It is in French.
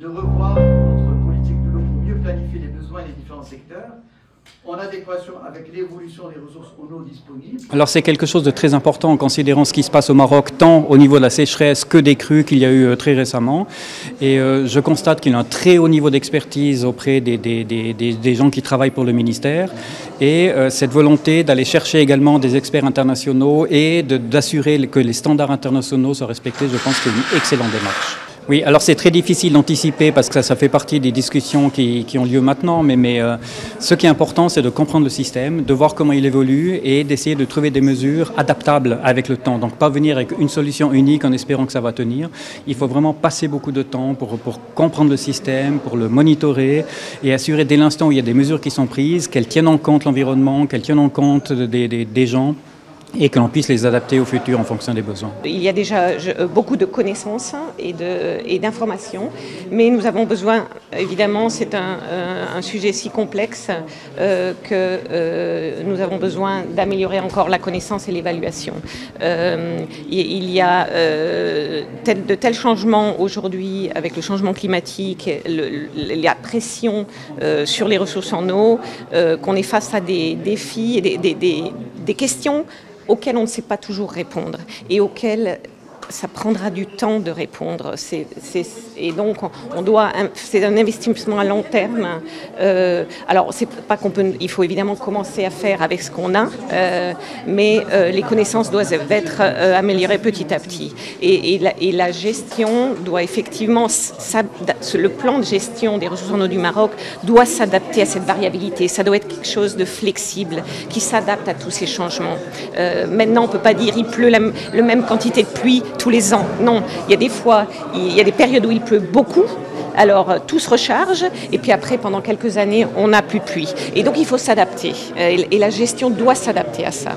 de revoir notre politique de l'eau pour mieux planifier les besoins des différents secteurs, en adéquation avec l'évolution des ressources en eau disponibles. Alors c'est quelque chose de très important en considérant ce qui se passe au Maroc, tant au niveau de la sécheresse que des crues qu'il y a eu très récemment. Et je constate qu'il y a un très haut niveau d'expertise auprès des gens qui travaillent pour le ministère. Et cette volonté d'aller chercher également des experts internationaux et d'assurer que les standards internationaux soient respectés, je pense que c'est une excellente démarche. Oui, alors c'est très difficile d'anticiper parce que ça fait partie des discussions qui ont lieu maintenant, mais ce qui est important, c'est de comprendre le système, de voir comment il évolue et d'essayer de trouver des mesures adaptables avec le temps. Donc pas venir avec une solution unique en espérant que ça va tenir. Il faut vraiment passer beaucoup de temps pour comprendre le système, pour le monitorer et assurer dès l'instant où il y a des mesures qui sont prises, qu'elles tiennent en compte l'environnement, qu'elles tiennent en compte des gens, et que l'on puisse les adapter au futur en fonction des besoins. Il y a déjà beaucoup de connaissances et d'informations, mais nous avons besoin, évidemment, c'est un sujet si complexe que nous avons besoin d'améliorer encore la connaissance et l'évaluation. Il y a de tels changements aujourd'hui avec le changement climatique, la pression sur les ressources en eau, qu'on est face à des défis et des questions auxquels on ne sait pas toujours répondre et auxquels ça prendra du temps de répondre. Et donc, c'est un investissement à long terme. Alors, c'est pas il faut évidemment commencer à faire avec ce qu'on a, mais les connaissances doivent être améliorées petit à petit. Et la gestion doit effectivement, le plan de gestion des ressources en eau du Maroc doit s'adapter à cette variabilité. Ça doit être quelque chose de flexible, qui s'adapte à tous ces changements. Maintenant, on ne peut pas dire il pleut la même quantité de pluie tous les ans. Non, il y a des fois, il y a des périodes où il pleut beaucoup, alors tout se recharge, et puis après, pendant quelques années, on n'a plus de pluie. Et donc, il faut s'adapter, et la gestion doit s'adapter à ça.